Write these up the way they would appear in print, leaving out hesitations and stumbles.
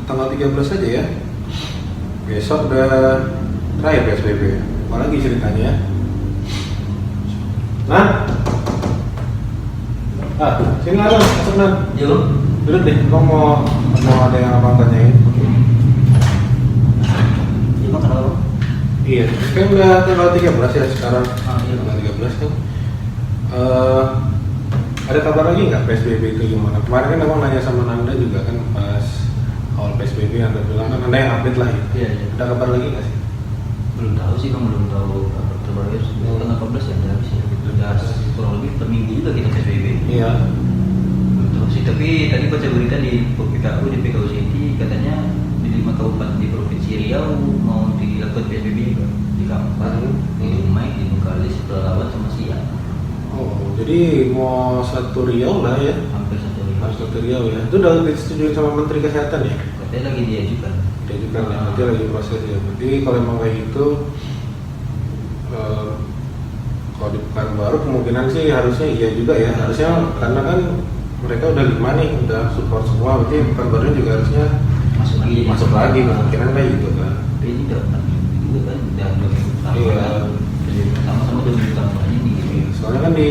Tanggal 13 aja ya. Besok udah terakhir PSBB. Apalagi ceritanya ya. Nah, sini lah, masuk Nan. Yuk. Duduk deh, kau mau ada yang abang tanyain? Iya makan apa? Iya, kan udah tanggal 13 ya sekarang. Iya. Tanggal 13 kan. Ada kabar lagi nggak PSBB itu gimana? Kemarin kan abang nanya sama Nanda juga kan pas awal PSBB, Anda bilang kan Anda yang update lah gitu. Iya. Ada kabar lagi nggak sih? Belum tahu sih, kamu belum tahu terbaru tanggal 14 ya habis ya. Udah kurang lebih per minggu juga kita PSBB. Iya. Belum tahu sih, tapi tadi baca berita di PKU City katanya di 5 kabupaten di Provinsi Riau mau dilakukan PSBB juga di Kampar, di Dumai, di Bengkalis, Pelalawan sama Siak. Oh, jadi mau satu Riau lah ya? Hampir satu Harus Riau. satu Riau ya? Itu udah disetujui sama Menteri Kesehatan ya? Katanya lagi diajukan. Dia juga ya, berarti lagi proses ya. Berarti kalau emang kayak gitu, kalau di Pekanbaru kemungkinan sih harusnya iya juga ya. Harusnya karena kan mereka udah 5 nih, udah support semua. Berarti Pekanbaru juga harusnya masuk lagi kemungkinan kayak gitu kan. Tapi ini udah 4 minggu juga kan, udah 2 minggu pertama Iya. kan. Sama-sama 2 minggu pertama ini gitu. Soalnya kan di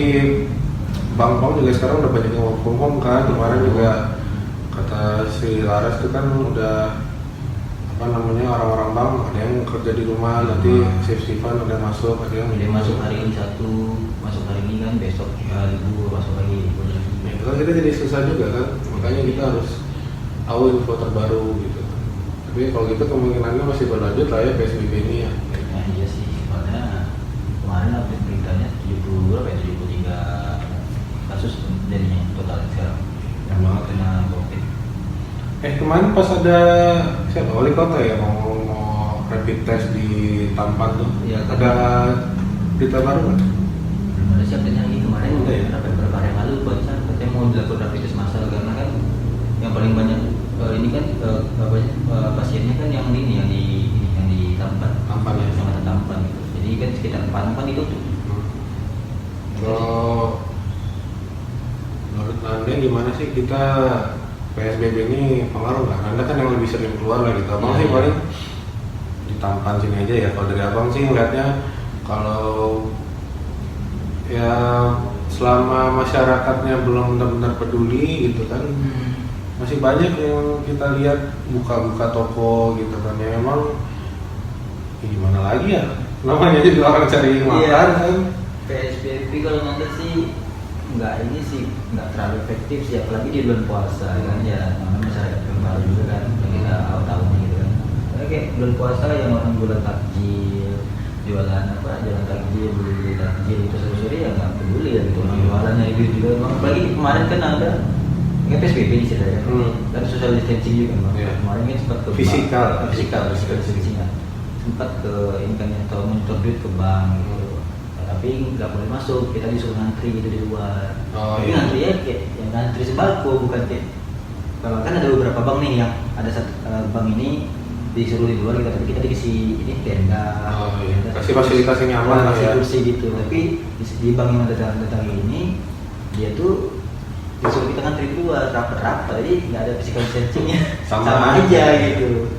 bank-bank juga sekarang udah banyak yang work from home kan. Kemarin juga kata si Laras itu kan udah orang-orang bank ada yang kerja di rumah, nanti shift-shiftan ada yang masuk, ada yang Dia masuk hari ini masuk hari ini kan, besok libur masuk lagi. Ya, itu kan kita jadi susah juga kan, makanya kita harus tahu info terbaru gitu. Tapi kalau gitu kemungkinannya masih berlanjut lah ya PSBB ini ya. Nah iya sih, soalnya kemarin update beritanya 73 kasus jadinya total sekarang yang banget kena COVID. Kemarin pas ada siapa wali kota ya mau rapid test di Tampan tuh, Iya, kan. ada berita baru nggak? Belum ada siapanya lagi kemarin, Udah ya? beberapa hari yang lalu barusan katanya mau dilakukan rapid test massal karena kan yang paling banyak ini kan pasiennya kan yang di Tampan, Tampan ya? Kecamatan Tampan gitu. Jadi kan sekitar Tampan ditutup. Kalau menurut Anda gimana sih kita PSBB ini pengaruh nggak? Anda kan yang lebih sering keluar lah gitu. Abang Iya, sih iya. paling di Tampan sini aja ya. Kalau dari abang sih ngeliatnya kalau ya selama masyarakatnya belum benar-benar peduli gitu kan, masih banyak yang kita lihat buka-buka toko gitu kan. Ya emang ya gimana lagi ya? Namanya juga orang cari makan Iya. kan. PSBB kalau menurut sih nggak terlalu efektif sih, apalagi di bulan puasa kan ya, namanya masyarakat yang baru juga kan yang kita tahu gitu kan. Kayak bulan puasa yang orang jualan takjil, jualan takjil, beli takjil itu sore-sore ya nggak peduli ya gitu, orang jualan nyari duit juga. Apalagi kemarin kan ada nggak PSBB di sini ya, kan social distancing juga kan. Iya. Kemarin kan sempat ke Physical distancing kan, sempat ke ini kan atau menyetor duit ke bank gitu. Tapi nggak boleh masuk, kita disuruh ngantri gitu di luar. Tapi iya. ngantri ya kayak yang ngantri sembako, bukan kayak kalau kan ada beberapa bank nih yang ada satu bank ini disuruh di luar gitu, tapi kita dikasih ini tenda, Iya. Kasih fasilitas yang nyaman lah kasih ya. kursi gitu. Tapi di bank yang datang ini dia tuh disuruh kita ngantri di luar rapat-rapat, jadi nggak ada physical distancingnya, Sama aja gitu.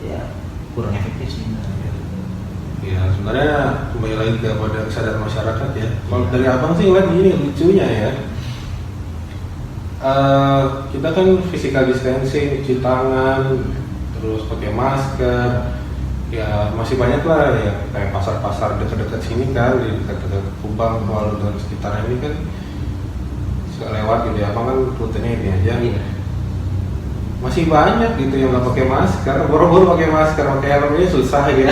Ya kurang efektif sih. Ya sebenarnya kembali lagi kepada kesadaran masyarakat ya. Kalau Iya. dari abang sih ngeliat gini lucunya ya. Kita kan physical distancing, cuci tangan, terus pakai masker. Ya masih banyak lah ya kayak pasar-pasar dekat-dekat sini kan, di dekat-dekat Kubang, Kuala dan sekitar ini kan suka lewat gitu ya. Abang kan rutinnya ini aja. Iya. Masih banyak gitu yang nggak pakai masker, boro-boro pakai masker, pakai helmnya susah gitu.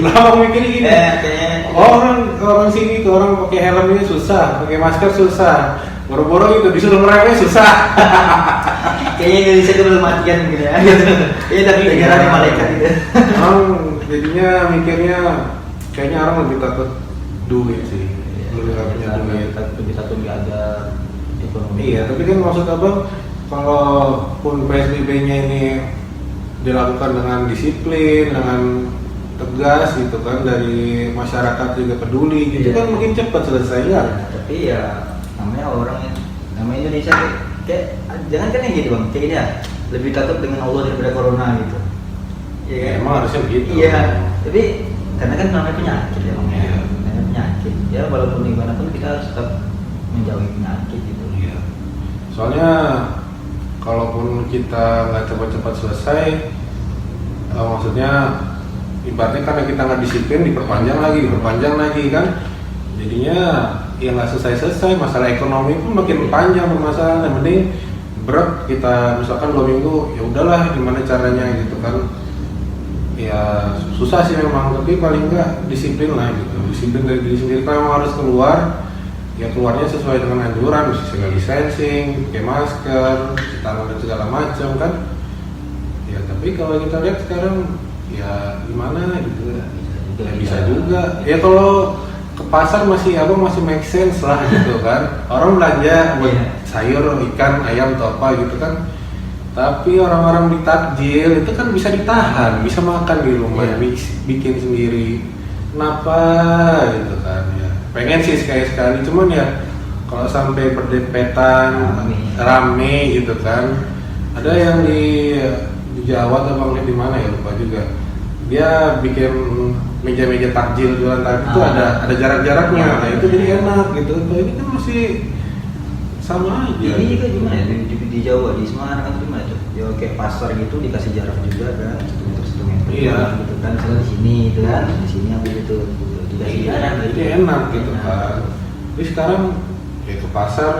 Abang mikir gini, orang sini tuh orang pakai helmnya susah, pakai masker susah, boro-boro gitu disuruh meremeh susah. Kayaknya Indonesia itu belum matian gitu ya. Iya, tapi negara yang malaikat gitu. Orang jadinya mikirnya kayaknya orang lebih takut duit sih, lebih takut punya duit. Lebih takut nggak ada ekonomi. Iya, tapi kan maksud abang kalaupun PSBB-nya ini dilakukan dengan disiplin, dengan tegas gitu kan, dari masyarakat juga peduli gitu Iya. kan mungkin cepat selesainya. Tapi ya namanya Indonesia kayak jangan kan yang gitu bang, kayak gini ya, lebih takut dengan Allah daripada corona gitu. Iya kan? Emang harusnya begitu. Iya, tapi karena kan namanya penyakit ya bang. Iya. Namanya penyakit. Ya walaupun gimana pun kita harus tetap menjauhi penyakit gitu. Iya. Soalnya kalaupun kita nggak cepat-cepat selesai, maksudnya ibaratnya karena kita nggak disiplin diperpanjang lagi kan, jadinya ya nggak selesai masalah ekonomi pun makin panjang permasalahan. Yang penting berat kita misalkan 2 minggu, ya udahlah gimana caranya gitu kan, ya susah sih memang, tapi paling nggak disiplin lah gitu, disiplin dari diri sendiri. Kalau memang harus keluar, ya keluarnya sesuai dengan anjuran, social distancing, pakai masker, cuci tangan dan segala macam kan. Ya tapi kalau kita lihat sekarang ya gimana gitu ya, bisa juga. Ya kalau ke pasar masih make sense lah gitu kan. Orang belanja buat sayur, ikan, ayam atau apa gitu kan. Tapi orang-orang di takjil itu kan bisa ditahan, bisa makan di rumah, bikin sendiri. Kenapa gitu kan ya. Pengen sih sekali-sekali, cuman ya kalau sampai berdepetan rame gitu kan. Ada yang di Jawa atau di mana ya lupa juga. Dia bikin meja-meja takjil jualan takjil itu ada jarak-jaraknya. Nah itu jadi enak gitu. Kalau ini kan masih sama aja. Ini juga gimana ya di Jawa, di Semarang kan gimana tuh? Ya kayak pasar gitu dikasih jarak juga kan, 1 meter Iya. gitu kan. Misalnya di sini itu kan, di sini yang gitu dikasih jarak. Jadi enak gitu kan. Tapi sekarang ya ke pasar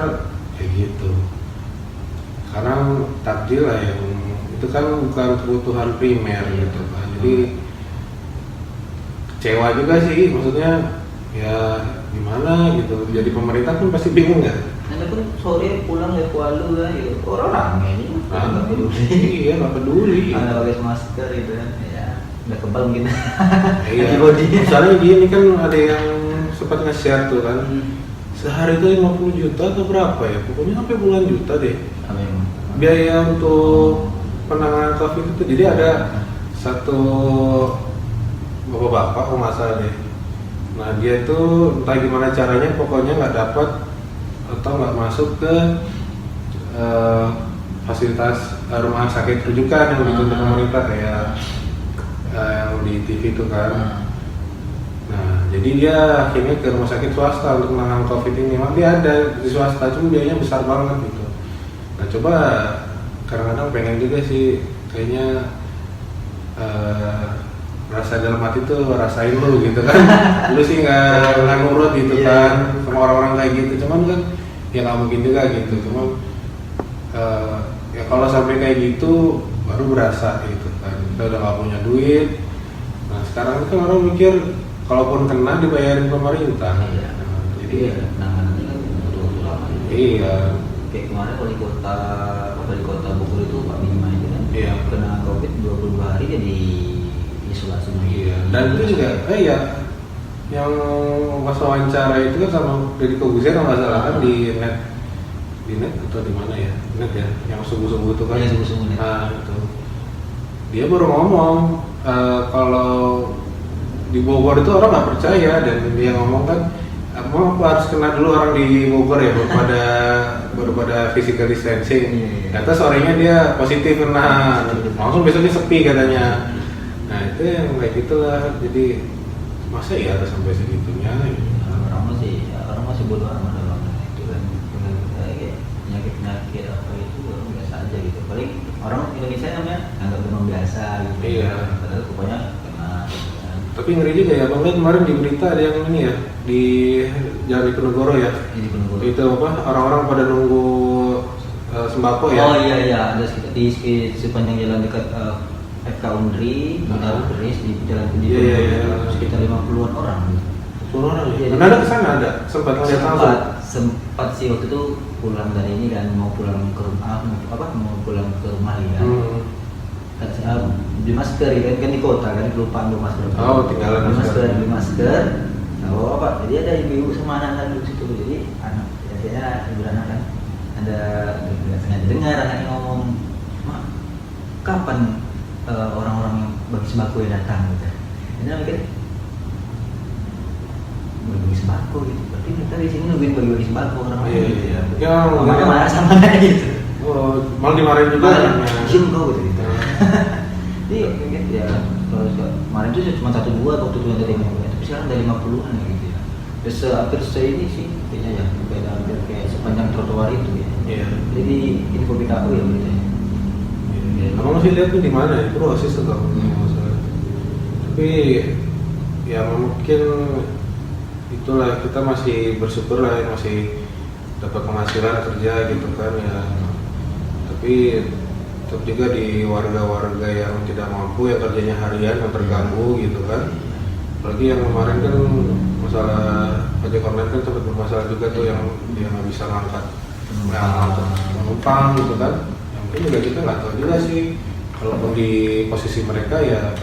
kayak gitu. Sekarang takjil lah yang itu kan bukan kebutuhan primer gitu kan. Jadi kecewa juga sih, maksudnya ya gimana gitu. Jadi pemerintah pun pasti bingung ya. Nanti pun sore pulang ke Kuala kan gitu. Orang rame ini nggak peduli. Iya nggak peduli. Ada pakai masker gitu kan. Ya udah kebal mungkin. Iya. Antibody. Misalnya gini kan ada yang sempat nge-share tuh kan. Sehari itu 50 juta atau berapa ya? Pokoknya sampai puluhan juta deh. Amin. Biaya untuk penanganan COVID itu. Jadi ada satu bapak-bapak kalau nggak salah deh. Nah dia tuh entah gimana caranya pokoknya nggak dapat atau nggak masuk ke fasilitas rumah sakit rujukan yang dituntut pemerintah kayak yang di TV itu kan. Nah jadi dia akhirnya ke rumah sakit swasta untuk menangani COVID ini. Memang dia ada di swasta, cuma biayanya besar banget gitu. Nah coba kadang-kadang pengen juga sih kayaknya rasa dalam hati tuh rasain lu gitu kan. Lu sih nggak nurut gitu kan sama orang-orang kayak gitu. Cuman kan ya nggak mungkin juga gitu. Cuman ya kalau sampai kayak gitu baru berasa gitu kan. Kita udah nggak punya duit. Nah sekarang kan orang mikir kalaupun kena dibayarin pemerintah. Jadi penanganannya kan butuh waktu lama. Iya. Kayak kemarin wali kota Bogor itu Pak Bima itu kan kena COVID 22 hari jadi isolasi. Iya. Dan itu juga ya yang pas wawancara itu kan sama Deddy Kobuzier kalau nggak salah kan di net atau di mana ya, net ya, yang subuh itu kan. Iya, subuh net. Nah itu dia baru ngomong kalau di Bogor itu orang nggak percaya, dan dia ngomong kan emang harus kena dulu orang di Bogor ya baru pada physical distancing. Ternyata sorenya dia positif kena, langsung besoknya sepi katanya. Nah itu yang kayak gitulah. Jadi masa ya harus sampai segitunya? Orang masih bodoh amat dalam itu kan. Kayak penyakit apa itu biasa aja gitu. Paling orang Indonesia namanya anggap memang biasa gitu. Iya. Padahal pokoknya kena. Tapi ngeri juga ya, Bang, lihat kemarin di berita ada yang ini ya, di Jalan Diponegoro ya. Itu apa, orang-orang pada nunggu sembako ya. Oh iya, ada sekitar di sepanjang jalan dekat FK Undri, Bintaro Keris di jalan Diponegoro sekitar 50-an orang. 10 orang ya? Iya, Ada kesana ada? Sempat ngeliat langsung? Sempat sih waktu itu pulang dari ini kan, mau pulang ke rumah, mau pulang ke rumah ya. Kan saya beli masker kan di kota kan, kelupaan beli masker. Oh, tinggalan beli masker. Nah, apa? Jadi ada ibu-ibu sama anak-anak di situ. Jadi anak biasanya ibu anak kan ada biasanya dengar anaknya ngomong, "Mak, kapan orang-orang yang bagi sembako yang datang?" gitu. Ini mikir bagi sembako gitu. Berarti kita di sini nungguin bagi sembako orang-orang gitu ya. Ya, makanya marah sama gitu. malah dimarahin juga. Diem kau gitu. Jadi kayak ya kalau kemarin tuh cuma 1-2 waktu itu yang dari tapi sekarang dari 50-an ya gitu ya. Terus hampir ini sih kayaknya ya beda hampir kayak sepanjang trotoar itu ya. Iya. Jadi info BKU ya beritanya. Abang masih lihat tuh di mana ya? Proses tuh kalau masalah. Tapi ya mungkin itulah kita masih bersyukur lah ya, masih dapat penghasilan kerja gitu kan ya. Tapi tetap juga di warga-warga yang tidak mampu ya kerjanya harian yang terganggu gitu kan. Apalagi yang kemarin kan masalah ojek online kan sempat bermasalah juga tuh yang dia nggak bisa ngangkat penumpang gitu kan. Mungkin juga kita nggak tahu juga sih, kalaupun di posisi mereka ya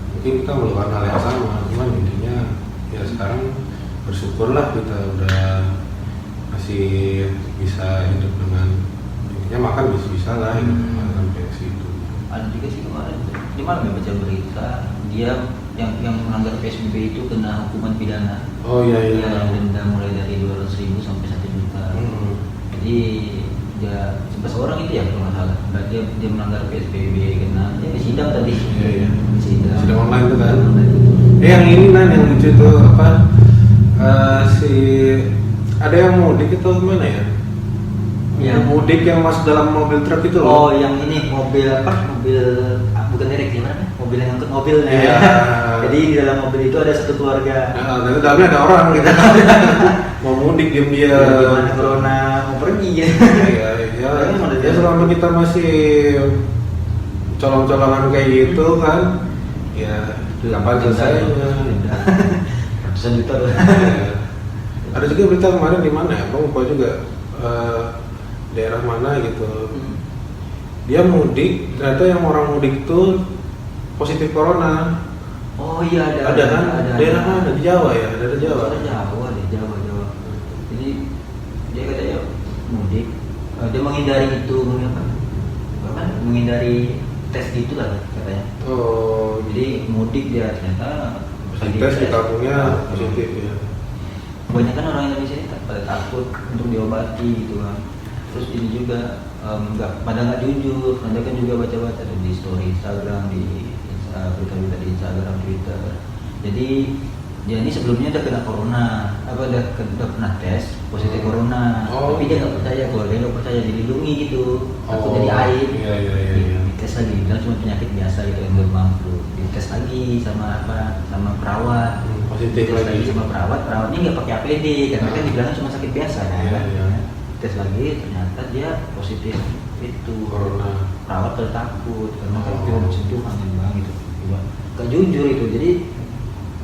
mungkin kita melakukan hal yang sama, cuman intinya ya sekarang bersyukurlah kita udah masih bisa hidup dengan intinya makan bisa lah hidup dengan sampai situ. Ada juga sih kemarin di malam ya baca berita dia yang melanggar PSBB itu kena hukuman pidana. Oh iya. Denda mulai dari 200.000 sampai 1 juta. Jadi dia 11 orang itu ya kalau nggak salah. Dia melanggar PSBB kena dia disidang tadi. Iya. Sidang Online tuh kan. Yang ini yang lucu tuh apa? Si ada yang mudik itu gimana ya? Yang mudik yang masuk dalam mobil truk itu loh. Oh, yang ini mobil apa? Mobil bukan derek gimana? Mobil yang angkut mobil. Iya. Jadi di dalam mobil itu ada satu keluarga. Nah, tapi dalamnya ada orang gitu. Mau mudik diam dia. Gimana corona mau pergi ya? Ya selama kita masih colong-colongan kayak gitu kan, ya kapan selesainya? Ratusan juta loh. Ada juga berita kemarin di mana ya? Bang lupa juga daerah mana gitu. Dia mudik, ternyata yang orang mudik itu positif corona. Oh iya ada kan? Daerah mana? Di Jawa ya? Ada Jawa. Jawa. Jadi dia katanya mudik, dia menghindari itu menghindari tes gitu lah katanya. Oh, jadi mudik dia ternyata tes di kampungnya positif ya. Kebanyakan orang Indonesia ini pada takut untuk diobati gitu kan. Terus ini juga nggak jujur. Anda kan juga baca-baca tuh di story Instagram, di berita-berita di Instagram, Twitter. Jadi dia ini sebelumnya udah kena corona, udah pernah tes positif corona, tapi dia nggak percaya, keluarganya nggak percaya, dilindungi gitu, takut jadi aib. Iya. Dites lagi, bilang cuma penyakit biasa gitu yang belum mampu. Dites lagi sama perawat, positif lagi sama perawatnya nggak pakai APD, karena kan dibilang cuma sakit biasa kan. Iya. Tes lagi, ternyata dia positif itu corona. Perawat takut karena kan dia bersentuhan gitu, nggak jujur itu. Jadi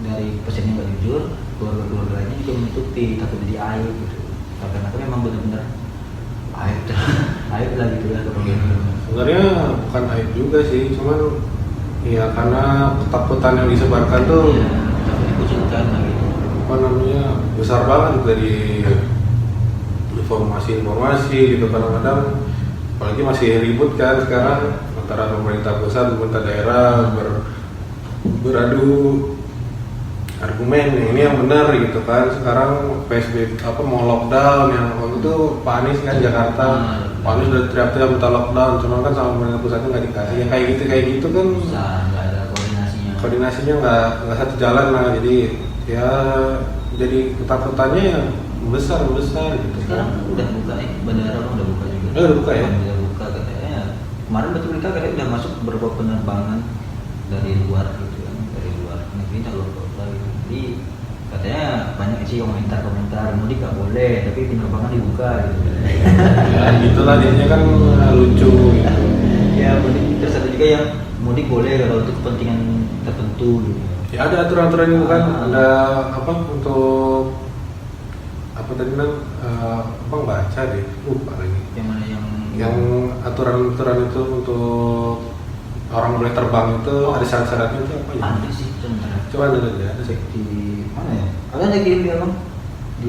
dari pasiennya nggak jujur, keluarga lainnya juga menutupi, takut jadi aib gitu. Karena memang benar-benar aib lah gitu ya. Sebenarnya bukan aib juga sih, cuman ya karena ketakutan yang disebarkan tuh takut dikucilkan lah gitu. Apa namanya besar banget dari informasi gitu, kadang-kadang apalagi masih ribut kan sekarang antara pemerintah pusat, pemerintah daerah beradu argumen ini yang benar gitu kan. Sekarang PSBB mau lockdown, yang waktu itu Pak Anies kan Jakarta, Pak Anies udah teriak-teriak minta lockdown, cuma kan sama pemerintah pusatnya nggak dikasih. Yang kayak gitu kan nggak ada koordinasinya nggak satu jalan lah. Jadi ya jadi ketakutannya yang besar gitu. Sekarang udah buka bandara udah buka juga. Udah buka ya? Udah buka katanya. Kemarin betul berita katanya udah masuk beberapa penerbangan dari luar gitu kan, dari luar negeri kalau jadi katanya banyak sih komentar mudik nggak boleh tapi penerbangan dibuka gitu. Ya gitulah jadinya kan lucu gitu. Ya mudik, terus ada juga yang mudik boleh kalau untuk kepentingan tertentu gitu. Ya ada aturan-aturan itu kan, ada apa untuk apa tadi bang baca deh lupa lagi. Yang mana yang aturan-aturan itu untuk orang boleh terbang itu ada syarat-syaratnya itu apa ya? Ada sih sebenarnya. Coba ada sih Di mana ya? Ada kirim dia bang. Di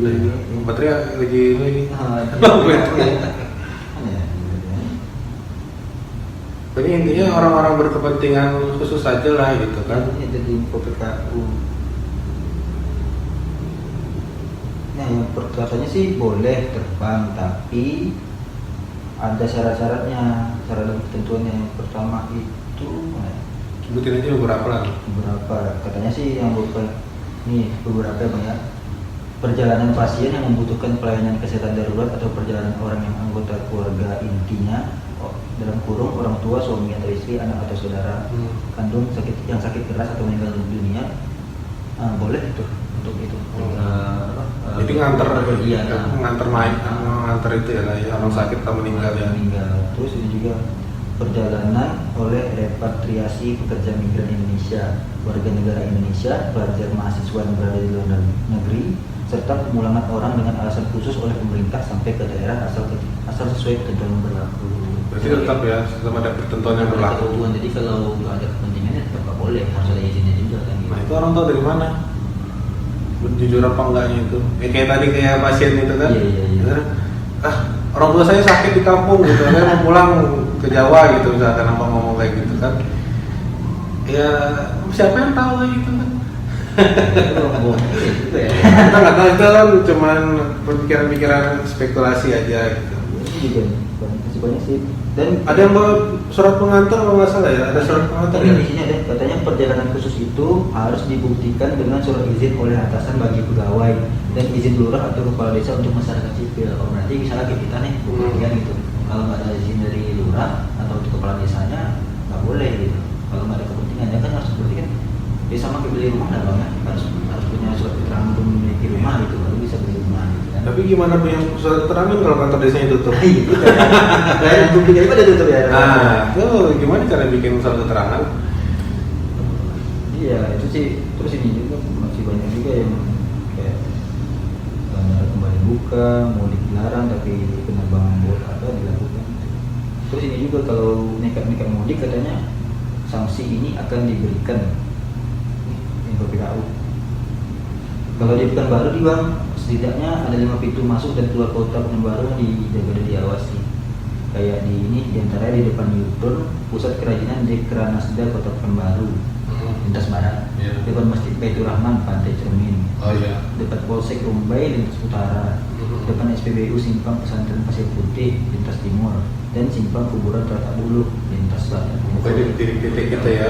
baterai lagi ini. Jadi intinya orang-orang berkepentingan khusus aja lah gitu kan. Ini ada di info PKU. Nah yang katanya sih boleh terbang tapi ada syarat-syaratnya, syarat dan ketentuannya. Yang pertama itu Sebutin aja beberapa lah. beberapa, katanya sih yang beberapa banyak. Perjalanan pasien yang membutuhkan pelayanan kesehatan darurat atau perjalanan orang yang anggota keluarga intinya dalam kurung orang tua, suami atau istri, anak atau saudara kandung yang sakit keras atau meninggal dunia, boleh itu untuk itu. Jadi nganter iya, nganter itu ya lah ya, orang sakit atau meninggal ya. Terus ini juga perjalanan oleh repatriasi pekerja migran Indonesia, warga negara Indonesia, pelajar mahasiswa yang berada di luar negeri, serta pemulangan orang dengan alasan khusus oleh pemerintah sampai ke daerah asal sesuai ketentuan yang berlaku. Berarti tetap ya, tetap ada ketentuan yang berlaku. Jadi kalau nggak ada kepentingannya tetap nggak boleh, harus ada izinnya juga kan. Gitu. Nah itu orang tahu dari mana? Jujur apa enggaknya itu? Kayak tadi kayak pasien itu kan? Iya. Orang tua saya sakit di kampung gitu, saya mau pulang ke Jawa gitu, misalkan apa ngomong kayak gitu kan? Ya siapa yang tahu kayak gitu kan? Kita nggak tahu, itu kan cuman pikiran-pikiran spekulasi aja gitu. Masih banyak sih. Dan ada yang bawa surat pengantar kalau nggak salah ya, ada surat pengantar ya. Di sini ada katanya perjalanan khusus itu harus dibuktikan dengan surat izin oleh atasan bagi pegawai dan izin lurah atau kepala desa untuk masyarakat sipil. Oh, berarti misalnya kita nih buktikan gitu. Kalau nggak ada izin dari lurah atau untuk kepala desanya nggak boleh gitu. Kalau nggak ada kepentingannya kan harus buktikan. Ya sama kayak beli rumah lah bang ya, harus punya surat keterangan untuk memiliki rumah gitu, baru bisa beli rumah gitu kan. Tapi gimana punya surat keterangan kalau kantor desanya tutup? Itu kan buktinya itu ada tutup ya. Nah, itu gimana cara bikin surat keterangan? Iya, itu sih. Terus ini juga masih banyak juga yang kayak bandara kembali buka, mudik dilarang tapi penerbangan boleh ada dilakukan. Terus ini juga kalau nekat mudik katanya sanksi ini akan diberikan info PKU. Kalau di Pekanbaru di bang, setidaknya ada 5 pintu masuk dan keluar kota Pekanbaru yang dijaga dan diawasi. Kayak di ini diantaranya di depan U-turn pusat kerajinan Dekranasda Kota Pekanbaru, lintas barat, depan Masjid Baitur Rahman Pantai Cermin, dekat Polsek Rumbai lintas utara, depan SPBU Simpang Pesantren Pasir Putih lintas timur, dan Simpang Kuburan Teratak Bulu lintas selatan. Pokoknya di titik-titik gitu ya.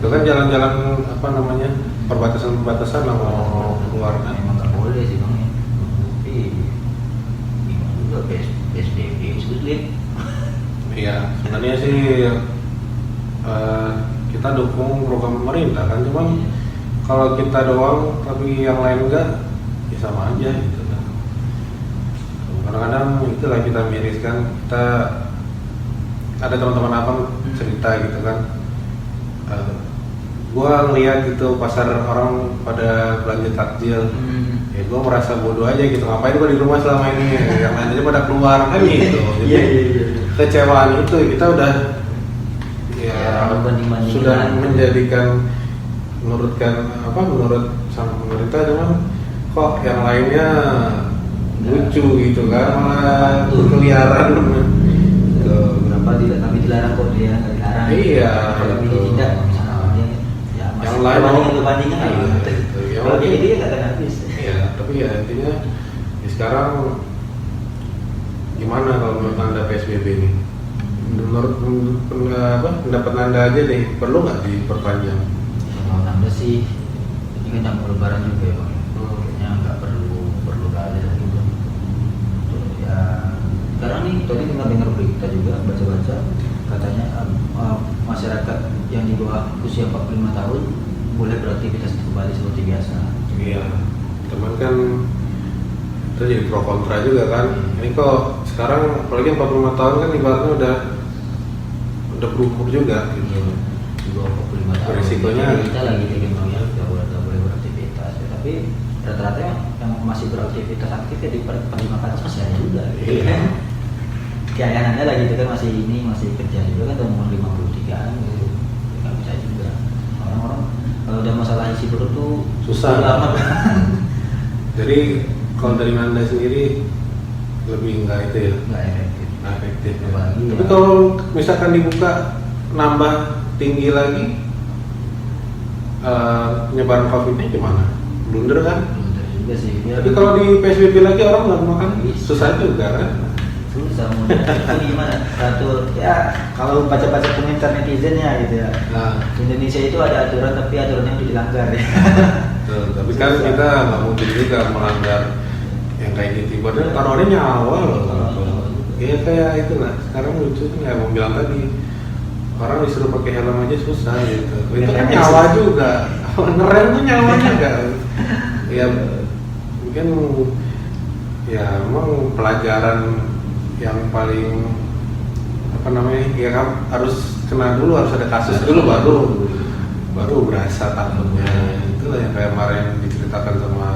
Itu kan jalan-jalan apa namanya, perbatasan lah mau keluar kan. Emang nggak boleh sih bang ya. Tapi gimana juga PSBB sulit. Iya, sebenarnya sih kita dukung program pemerintah kan, cuman kalau kita doang tapi yang lain enggak, ya sama aja gitu kan. Kadang-kadang itulah kita miriskan, kita ada teman-teman abang cerita gitu kan. Gua ngeliat gitu pasar orang pada belanja takjil, ya gua merasa bodoh aja gitu, ngapain gua di rumah selama ini, yang lain aja pada keluar kan gitu. Jadi kecewaan itu kita udah sudah menjadikan menurut sama pemerintah, cuman kok yang lainnya lucu gitu kan, malah berkeliaran. Berapa tapi dilarang kok dia nggak dilarang. Iya. Kalau ini tidak misalnya yang lain bandingan gitu. Kalau dia nggak akan habis. Iya, tapi ya intinya sekarang gimana kalau menurut anda PSBB ini? Menurut pendapat anda aja deh, perlu nggak diperpanjang? Kalau anda sih, ini kan jam lebaran juga ya bang. Kayaknya nggak perlu ada lagi bang. Ya sekarang nih tadi dengar berita juga, baca-baca katanya masyarakat yang di bawah usia 45 tahun boleh beraktivitas kembali seperti biasa. Iya, teman kan itu jadi pro kontra juga kan. Ini kok sekarang apalagi 45 tahun kan ibaratnya udah berumur juga gitu. Di bawah 45 tahun. Risikonya kita lagi dihimbau ya udah boleh beraktivitas. Ya, tapi rata-rata yang masih beraktivitas aktif ya di 45 ke atas masih ada juga. Iya. Kayak anda lagi itu kan masih kerja juga kan umur 53an gitu. Nggak bisa juga. Orang-orang kalau udah masalah isi perut tuh susah lama. Jadi kalau dari anda sendiri lebih enggak itu ya? Nggak efektif. Efektif. Ya. Apalagi Tapi ya. kalau misalkan dibuka nambah tinggi lagi, penyebaran COVID-nya gimana? Blunder kan? Blunder juga sih. Tapi kalau di PSBB lagi orang nggak makan, susah juga kan? susah mau itu gimana satu ya kalau baca-baca komentar netizen ya gitu ya. Nah, Indonesia itu ada aturan tapi aturannya udah dilanggar ya. betul. Tapi kan kita nggak mungkin juga melanggar yang kayak gitu. Padahal taruhannya nyawa loh. Ya kayak itu lah. Sekarang lucu kan ya mau bilang tadi orang disuruh pakai helm aja susah gitu. Itu kan nyawa juga. Ngerem tuh nyawa juga. Ya mungkin ya emang pelajaran yang paling apa namanya ya kan harus kena dulu, harus ada kasus dulu baru berasa takutnya. Itulah yang kayak kemarin diceritakan sama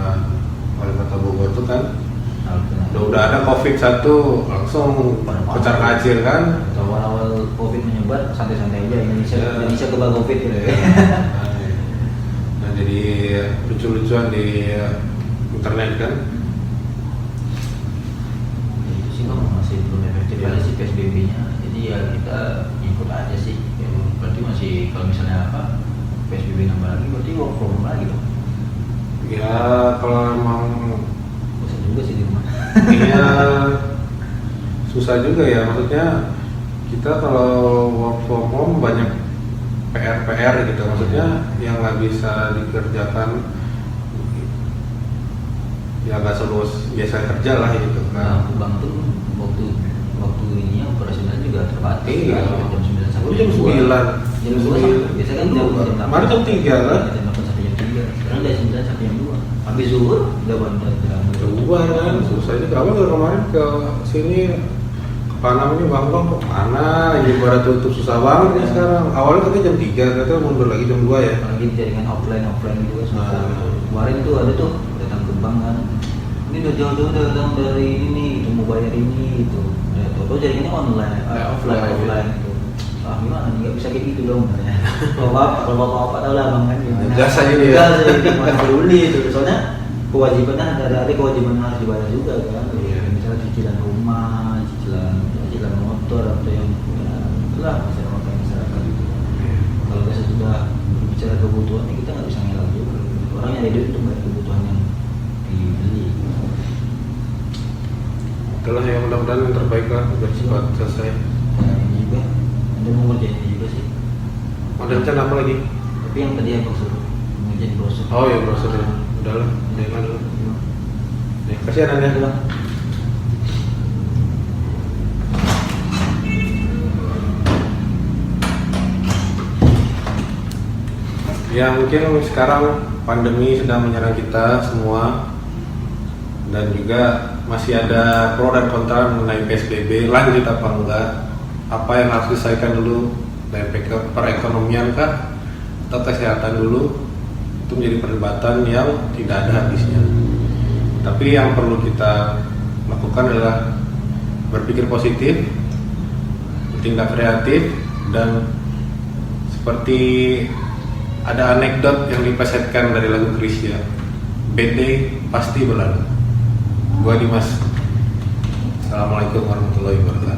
wali kota Bogor tuh kan udah ada COVID-1 langsung kocar kacir kan. Awal-awal COVID menyebar santai-santai aja Indonesia kebal COVID gitu ya. Nah jadi lucu-lucuan di internet kan. Itu sih kan masih belum efektif aja sih PSBB-nya. Jadi ya kita ikut aja sih. Ya, berarti masih kalau misalnya apa PSBB nambah lagi berarti work from home lagi dong. Ya kalau emang Bosan juga sih di rumah. iya susah juga ya, maksudnya kita kalau work from home banyak PR gitu, maksudnya yang nggak bisa dikerjakan ya nggak seluas biasa kerja lah gitu Nah, kan. bang tuh waktu ini operasional juga terbatas. Iya. Jam 9 sampai Jam 9. Jam 2. Biasanya kan jam 8. Kemarin jam 3 kan? Jam 8 sampai jam 3. Sekarang dari 9 sampai jam 2. Habis zuhur udah bangun Coba kan, susah juga. Apa kemarin ke sini ke Panam ini Bangkok ke mana? Ini baru tutup susah banget ya sekarang. Awalnya katanya jam 3, katanya mundur lagi jam 2 ya. Apalagi jaringan offline gitu kan susah. Nah. Kemarin tuh ada tuh datang ke bank kan. Ini udah jauh-jauh datang dari ini, itu mau bayar ini itu. Ya, tahu jaringannya online, offline gitu. Ah gimana nih, nggak bisa kayak gitu dong. Kalau bapak tahu lah bang kan. Gas aja dia. Gas aja, mana peduli itu. Soalnya kewajibannya ada kewajiban harus dibayar juga kan. Iya. Misalnya cicilan rumah, cicilan motor atau yang ya, itulah masyarakat itu. Kalau kita sudah berbicara kebutuhan, kita nggak bisa ngelak juga. Orang yang hidup itu bayar kebutuhan yang dibeli. Itulah yang mudah-mudahan yang terbaik lah, biar cepat selesai. Nah ini juga, Anda mau ngerjain ini juga sih. Ada rencana apa lagi? Tapi yang tadi abang suruh ngerjain brosur. Oh ya brosur ya. Udahlah, jangan dulu. Ya, kasihan Anda. Udah. Ya mungkin sekarang pandemi sedang menyerang kita semua dan juga masih ada pro dan kontra mengenai PSBB, lanjut apa enggak, apa yang harus diselesaikan dulu dari perekonomian kah atau kesehatan dulu, itu menjadi perdebatan yang tidak ada habisnya. Tapi yang perlu kita lakukan adalah berpikir positif, bertindak kreatif, dan seperti ada anekdot yang dipesetkan dari lagu Krisya, bad day pasti berlalu. Gua Dimas. Assalamualaikum warahmatullahi wabarakatuh.